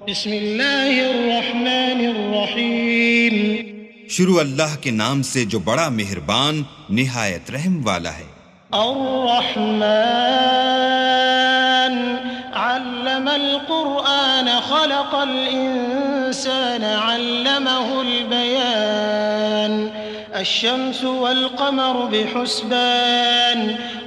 بسم اللہ الرحمن الرحیم. شروع اللہ کے نام سے جو بڑا مہربان نہایت رحم والا ہے. الرحمن علم القرآن خلق الإنسان علمه البيان الشمس والقمر بحسبان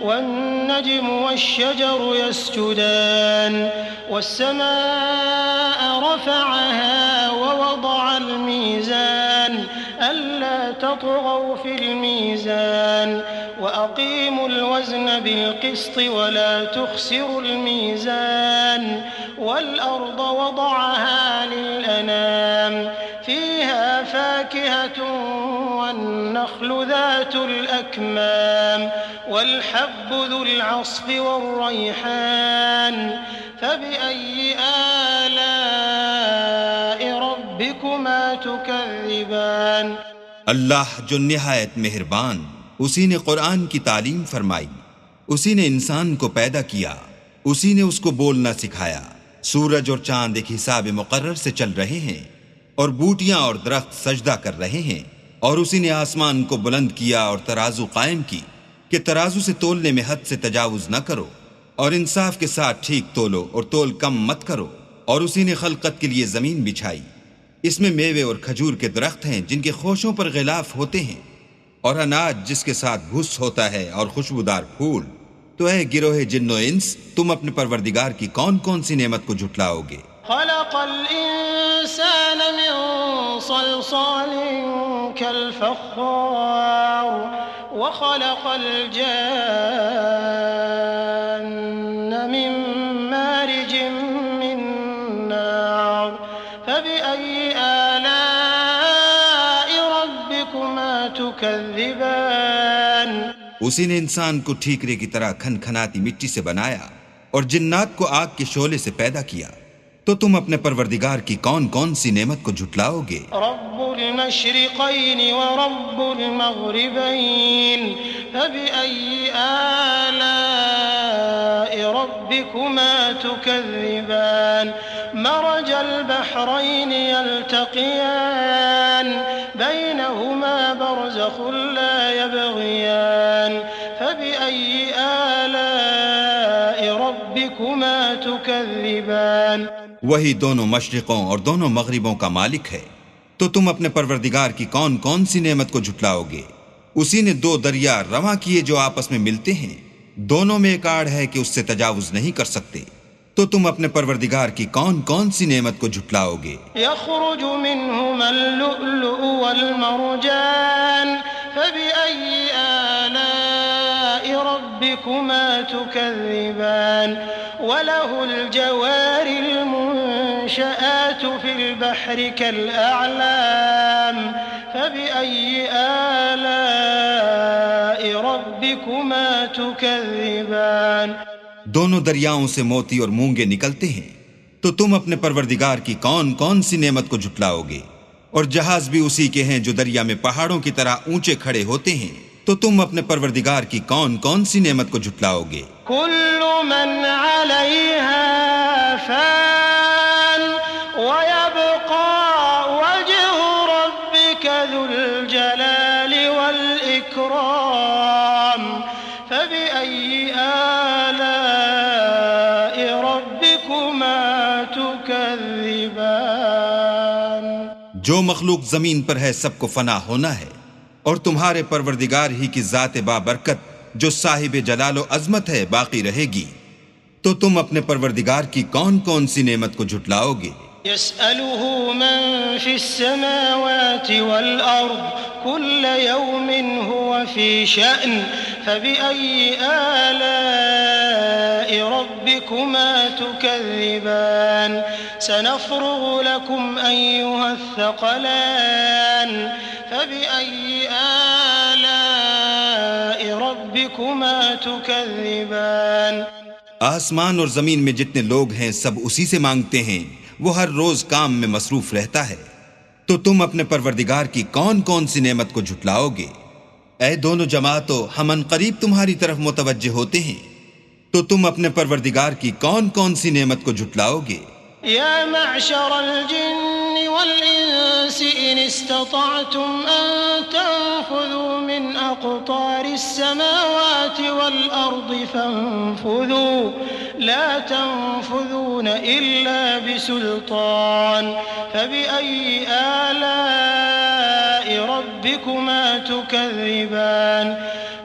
والنجم والشجر يسجدان والسماء رفعها ووضع الميزان ألا تطغوا في الميزان وأقيموا الوزن بالقسط ولا تخسروا الميزان والأرض وضعها للأنام فيها فاكهة والنخل ذات الأكمام والحب ذو العصف والريحان فبأي آلاء ربكما تكذبان. اللہ جو نہایت مہربان، اسی نے قرآن کی تعلیم فرمائی، اسی نے انسان کو پیدا کیا، اسی نے اس کو بولنا سکھایا. سورج اور چاند ایک حساب مقرر سے چل رہے ہیں اور بوٹیاں اور درخت سجدہ کر رہے ہیں، اور اسی نے آسمان کو بلند کیا اور ترازو قائم کی کہ ترازو سے تولنے میں حد سے تجاوز نہ کرو، اور انصاف کے ساتھ ٹھیک تولو اور تول کم مت کرو. اور اسی نے خلقت کے لیے زمین بچھائی، اس میں میوے اور کھجور کے درخت ہیں جن کے خوشوں پر غلاف ہوتے ہیں، اور اناج جس کے ساتھ بھس ہوتا ہے، اور خوشبودار پھول. تو اے گروہ جن و انس، تم اپنے پروردگار کی کون کون سی نعمت کو جھٹلاؤ گے؟ خلق الإنسان من صلصال كالفخار وخلق الجان من مارج من نار فبأي آلاء ربكما تكذبان. اسی نے انسان کو ٹھیکرے کی طرح کھن کھناتی مٹی سے بنایا اور جنات کو آگ کے شعلے سے پیدا کیا. تو تم اپنے پروردگار کی کون کون سی نعمت کو جھٹلاؤ گے؟ رب المشرقین ورب المغربین فبأي آلاء ربكما تكذبان. مرج البحرين يلتقيان بينهما برزخ لا يبغيان فبأي آلاء ربكما تكذبان. وہی دونوں مشرقوں اور دونوں مغربوں کا مالک ہے. تو تم اپنے پروردگار کی کون کون سی نعمت کو جھٹلاؤ گے؟ اسی نے دو دریا رواں کیے جو آپس میں ملتے ہیں، دونوں میں ایک آڑ ہے کہ اس سے تجاوز نہیں کر سکتے. تو تم اپنے پروردگار کی کون کون سی نعمت کو جھٹلاؤ گے؟ يخرج منهما اللؤلؤ والمرجان فبأي آلاء ربكما تكذبان. وله الجوار المنشآت في البحر كالأعلام فبأي آلاء ربكما تكذبان. دونوں دریاؤں سے موتی اور مونگے نکلتے ہیں. تو تم اپنے پروردگار کی کون کون سی نعمت کو جھٹلاؤ گے؟ اور جہاز بھی اسی کے ہیں جو دریا میں پہاڑوں کی طرح اونچے کھڑے ہوتے ہیں. تو تم اپنے پروردگار کی کون کون سی نعمت کو جھٹلاؤ گے؟ كل من عليها فان ويبقى وجه ربك ذو الجلال والإكرام فبأي آلاء ربكما تكذبان. جو مخلوق زمین پر ہے سب کو فنا ہونا ہے، اور تمہارے پروردگار ہی کی ذات بابرکت جو صاحب جلال و عظمت ہے باقی رہے گی. تو تم اپنے پروردگار کی کون کون سی نعمت کو جھٹلاؤ گے؟ يسأله من في السماوات والأرض كل يوم هو في شأن فبأي آلاء ربكما تكذبان. سنفرغ لكم أيها الثقلان فبأي آلاء ربكما تكذبان. آسمان اور زمین میں جتنے لوگ ہیں سب اسی سے مانگتے ہیں، وہ ہر روز کام میں مصروف رہتا ہے. تو تم اپنے پروردگار کی کون کون سی نعمت کو جھٹلاؤ گے؟ اے دونوں جماعتوں، ہم عنقریب تمہاری طرف متوجہ ہوتے ہیں. تو تم اپنے پروردگار کی کون کون سی نعمت کو جھٹلاؤ گے؟ يا معشر الجن والإنس إن استطعتم أن تنفذوا من أقطار السماوات والأرض فانفذوا لا تنفذون إلا بسلطان فبأي آلاء ربكما تكذبان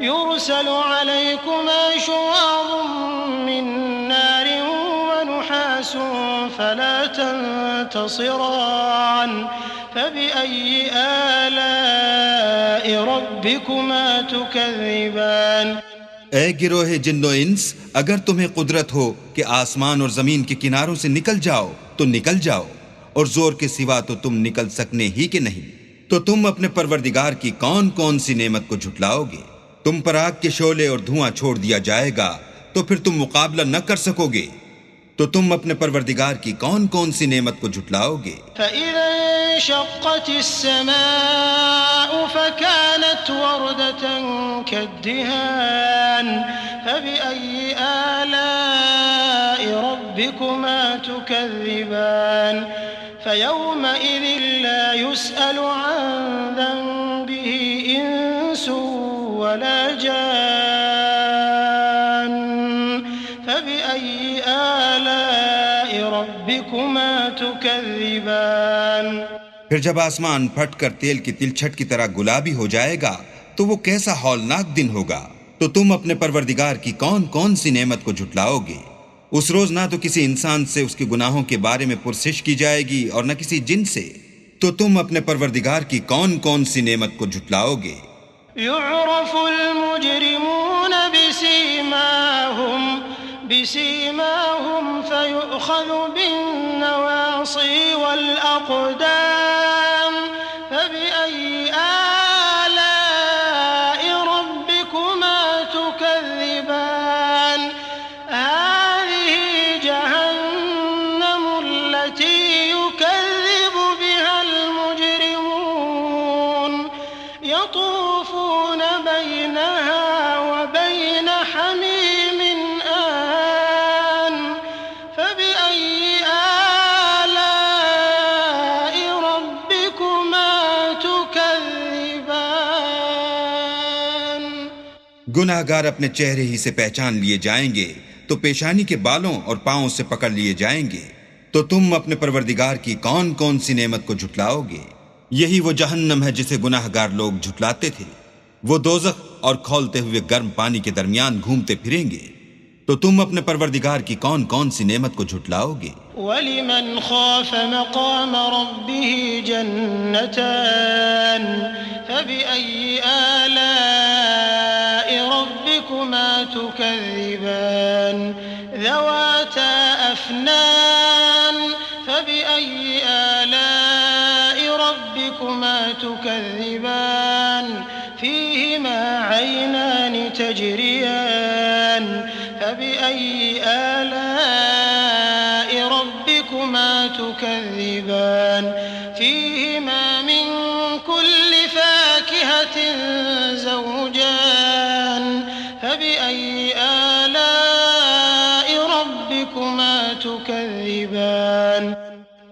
يرسل عليكما شواظ من نار ونحاس فلا تنتصران فبأي آلاء ربكما تكذبان اے گروہ جن و انس، اگر تمہیں قدرت ہو کہ آسمان اور زمین کے کناروں سے نکل جاؤ تو نکل جاؤ، اور زور کے سوا تو تم نکل سکنے ہی کہ نہیں، تو تم اپنے پروردگار کی کون کون سی نعمت کو جھٹلاؤ گے؟ تم پر آگ کے شعلے اور دھواں چھوڑ دیا جائے گا تو پھر تم مقابلہ نہ کر سکو گے، تو تم اپنے پروردگار کی کون کون سی نعمت کو جھٹلاؤ گے؟ فَإِذَا انشَقَّتِ السَّمَاءُ فَكَانَتْ وَرْدَةً كَالدِّهَانِ فَبِأَيِّ آلَاءِ رَبِّكُمَا تُكَذِّبَانِ فَيَوْمَئِذٍ لَا يُسْأَلُ عَنْ ذَنبِهِ إِنسٌ وَلَا جَانٌّ فَبِأَيِّ آلَاءِ رَبِّكُمَا تُكَذِّبَانِ پھر جب آسمان پھٹ کر تیل کی تلچھٹ کی طرح گلابی ہو جائے گا تو وہ کیسا ہولناک دن ہوگا، تو تم اپنے پروردگار کی کون کون سی نعمت کو جھٹلاؤ گے؟ اس روز نہ تو کسی انسان سے اس کے گناہوں کے بارے میں پرسش کی جائے گی اور نہ کسی جن سے، تو تم اپنے پروردگار کی کون کون سی نعمت کو جھٹلاؤ گے؟ يعرف المجرمون بسيماهم فيؤخذ بالنواصي والأقدام فبأي آلاء ربكما تكذبان هذه جهنم التي يكذب بها المجرمون يطوفون بينها وبين حميم آن فبأي آلاء ربكما تكذبان گناہ گار اپنے چہرے ہی سے پہچان لیے جائیں گے تو پیشانی کے بالوں اور پاؤں سے پکڑ لیے جائیں گے، تو تم اپنے پروردگار کی کون کون سی نعمت کو جھٹلاؤ گے؟ یہی وہ جہنم ہے جسے گناہ گار لوگ جھٹلاتے تھے، وہ دوزخ اور کھولتے ہوئے گرم پانی کے درمیان گھومتے پھریں گے، تو تم اپنے پروردگار کی کون کون سی نعمت کو جھٹلاؤ گے؟ وَلِمَنْ خَافَ مَقَامَ رَبِّهِ جَنَّتَانِ فَبِأَيِّ آلَاءِ رَبِّكُمَا تُكَذِّبَانِ ذَوَاتَا أَفْنَانٍ فَبِأَيِّ آلَاءِ رَبِّكُمَا تُكَذِّبَانِ فِيهِمَا عَيْنَانِ تَجْرِيَانِ فَبِأَيِّ آلَاءِ رَبِّكُمَا تُكَذِّبَانِ فِيهِمَا مِن كُلِّ فَاكِهَةٍ زَوْجَانِ فَبِأَيِّ آلَاءِ رَبِّكُمَا تُكَذِّبَانِ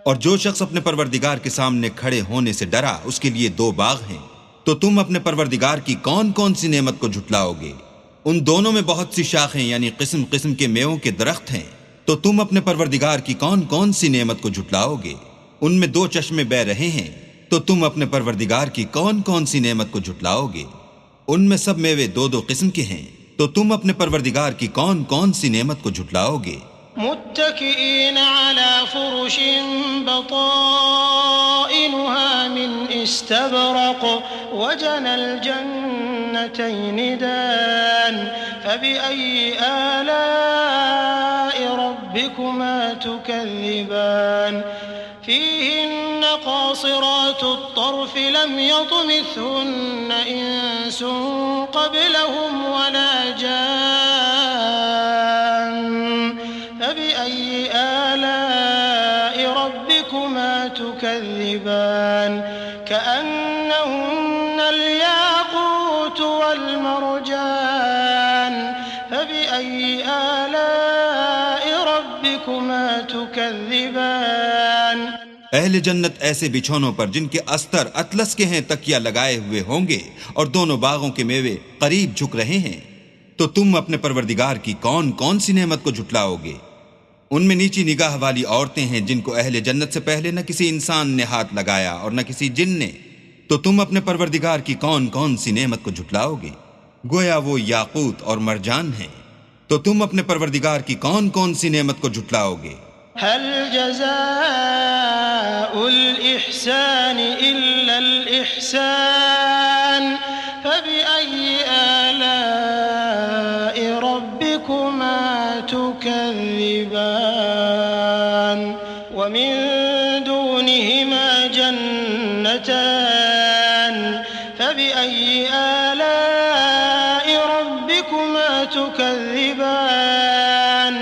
اور جو شخص اپنے پروردگار کے سامنے کھڑے ہونے سے ڈرا اس کے لیے دو باغ ہیں، تو تم اپنے پروردگار کی کون کون سی نعمت کو جھٹلاؤ گے؟ ان دونوں میں بہت سی شاخیں یعنی قسم قسم کے میووں کے درخت ہیں، تو تم اپنے پروردگار کی کون کون سی نعمت کو جھٹلاؤ گے؟ ان میں دو چشمے بہ رہے ہیں، تو تم اپنے پروردگار کی کون کون سی نعمت کو جھٹلاؤ گے؟ ان میں سب میوے دو دو قسم کے ہیں، تو تم اپنے پروردگار کی کون کون سی نعمت کو جھٹلاؤ گے؟ متكئين على فرش بطائنها من استبرق وجنى الجنتين دان فبأي آلاء ربكما تكذبان فيهن قاصرات الطرف لم يطمثهن إنس قبلهم ولا جان فبأي آلاء ربكما تكذبان كأنهن الياقوت والمرجان فبأي آلاء ربكما تكذبان اہل جنت ایسے بچھونوں پر جن کے استر اطلس کے ہیں تکیہ لگائے ہوئے ہوں گے، اور دونوں باغوں کے میوے قریب جھک رہے ہیں۔ تو تم اپنے پروردگار کی کون کون سی نعمت کو جھٹلاؤ گے؟ ان میں نیچی نگاہ والی عورتیں ہیں جن کو اہل جنت سے پہلے نہ کسی انسان نے ہاتھ لگایا اور نہ کسی جن نے۔ تو تم اپنے پروردگار کی کون کون سی نعمت کو جھٹلاؤ گے؟ گویا وہ یاقوت اور مرجان ہیں۔ تو تم اپنے پروردگار کی کون کون سی نعمت کو جھٹلاؤ گے؟ هل جزاء الإحسان إلا الإحسان فبأي آلاء ربكما تكذبان ومن دونهما جنتان فبأي آلاء ربكما تكذبان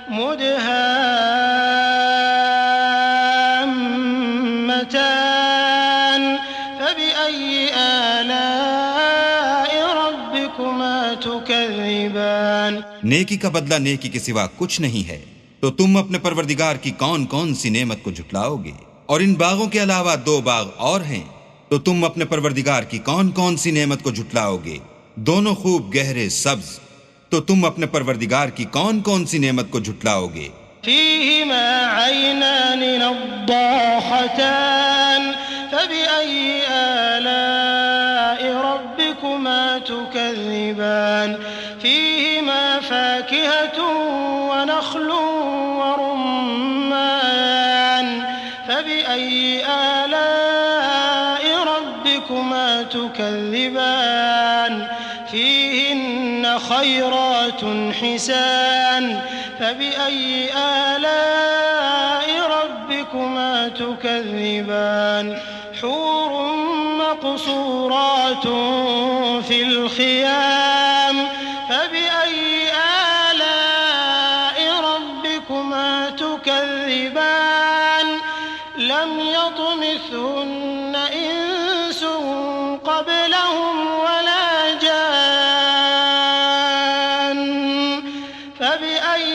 مدهامتان فبأي آلاء ربكما تكذبان نیکی کا بدلہ نیکی کے سوا کچھ نہیں ہے۔ تو تم اپنے پروردگار کی کون کون سی نعمت کو جھٹلاؤ گے؟ اور ان باغوں کے علاوہ 2 باغ اور ہیں، تو تم اپنے پروردگار کی کون کون سی نعمت کو جھٹلاؤ گے؟ دونوں خوب گہرے سبز۔ تو تم اپنے پروردگار کی کون کون سی نعمت کو جھٹلاؤ گے؟ فيهما عينان نضاختان فبأي آلاء ربكما تكذبان فيهما فاكهة ونخل ورمان فبأي آلاء ربكما تكذبان فيهن خيرات حسان فبأي آلاء ربكما تكذبان حور مقصورات في الخيام فبأي آلاء ربكما تكذبان لم يطمثهن إنس قبلهم ولا جان فبأي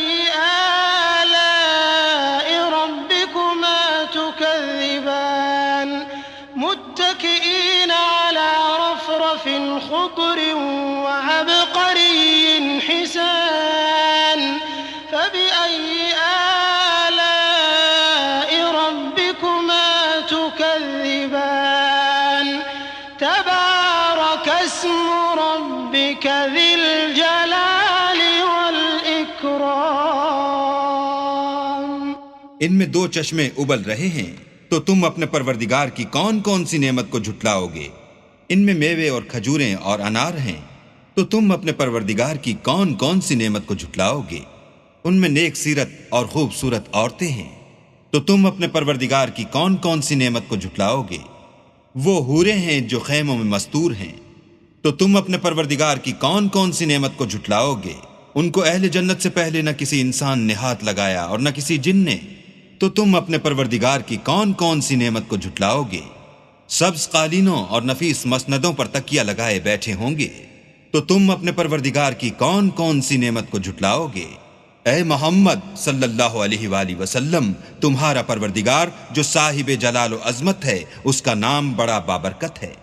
آلاء ربكما تكذبان متكئين على رفرف خضر وعبقري حسان فبأي آلاء ربكما تكذبان تبارك اسم ربك ذي الجلال والإكرام ان میں 2 چشمے ابل رہے ہیں، تو تم اپنے پروردگار کی کون کون سی نعمت کو جھٹلاؤ گے؟ ان میں میوے اور کھجوریں اور انار ہیں، تو تم اپنے پروردگار کی کون کون سی نعمت کو جھٹلاؤ گے؟ ان میں نیک سیرت اور خوبصورت عورتیں ہیں، تو تم اپنے پروردگار کی کون کون سی نعمت کو جھٹلاؤ گے؟ وہ حوریں ہیں جو خیموں میں مستور ہیں، تو تم اپنے پروردگار کی کون کون سی نعمت کو جھٹلاؤ گے؟ ان کو اہل جنت سے پہلے نہ کسی انسان نے ہاتھ لگایا اور نہ کسی جن نے۔ تو تم اپنے پروردگار کی کون کون سی نعمت کو جھٹلاؤ گے؟ سبز قالینوں اور نفیس مسندوں پر تکیہ لگائے بیٹھے ہوں گے، تو تم اپنے پروردگار کی کون کون سی نعمت کو جھٹلاؤ گے؟ اے محمد صلی اللہ علیہ وآلہ وسلم، تمہارا پروردگار جو صاحب جلال و عظمت ہے، اس کا نام بڑا بابرکت ہے۔